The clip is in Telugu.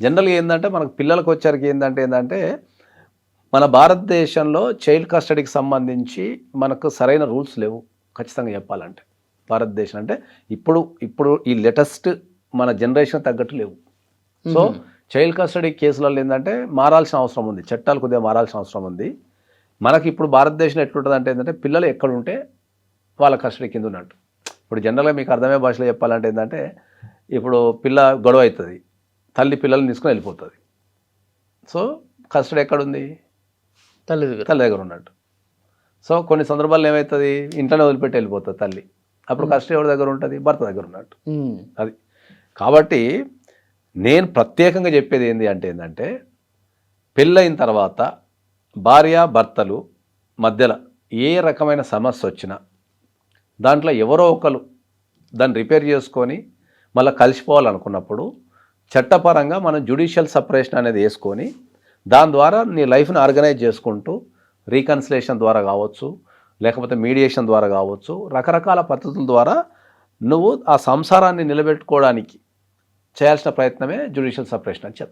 జనరల్గా ఏంటంటే మనకు పిల్లలకు వచ్చరికి ఏంటంటే మన భారతదేశంలో చైల్డ్ కస్టడీకి సంబంధించి మనకు సరైన రూల్స్ లేవు ఖచ్చితంగా చెప్పాలంటే. భారతదేశం అంటే ఇప్పుడు ఈ లేటెస్ట్ మన జనరేషన్ తగ్గట్టు లేవు. సో చైల్డ్ కస్టడీ కేసులలో ఏంటంటే మారాల్సిన అవసరం ఉంది, చట్టాలు కొద్దిగా మారాల్సిన అవసరం ఉంది. మనకి ఇప్పుడు భారతదేశంలో ఎట్లుంటుంది అంటే ఏంటంటే పిల్లలు ఎక్కడుంటే వాళ్ళ కస్టడీ కింద ఉన్నట్టు. ఇప్పుడు జనరల్గా మీకు అర్థమయ్యే భాషలో చెప్పాలంటే ఏంటంటే ఇప్పుడు పిల్ల గొడవ అవుతుంది, తల్లి పిల్లల్ని తీసుకుని వెళ్ళిపోతుంది. సో కస్టడీ ఎక్కడుంది? తల్లి దగ్గర ఉన్నట్టు. సో కొన్ని సందర్భాల్లో ఏమవుతుంది, ఇంట్లోనే వదిలిపెట్టి వెళ్ళిపోతుంది తల్లి. అప్పుడు కస్టడీ ఎవరి దగ్గర ఉంటుంది? భర్త దగ్గర ఉన్నట్టు. అది కాబట్టి నేను ప్రత్యేకంగా చెప్పేది ఏంటంటే పెళ్ళైన తర్వాత భార్యాభర్తలు మధ్యలో ఏ రకమైన సమస్య వచ్చినా దాంట్లో ఎవరో ఒకరు దాన్ని రిపేర్ చేసుకొని మళ్ళీ కలిసిపోవాలనుకున్నప్పుడు చట్టపరంగా మనం జ్యుడిషియల్ సపరేషన్ అనేది వేసుకొని దాని ద్వారా నీ లైఫ్ని ఆర్గనైజ్ చేసుకుంటూ రీకన్సిలేషన్ ద్వారా కావచ్చు, లేకపోతే మీడియేషన్ ద్వారా కావచ్చు, రకరకాల పద్ధతుల ద్వారా నువ్వు ఆ సంసారాన్ని నిలబెట్టుకోవడానికి చేయాల్సిన ప్రయత్నమే జ్యుడిషియల్ సపరేషన్ అని చెప్తాను.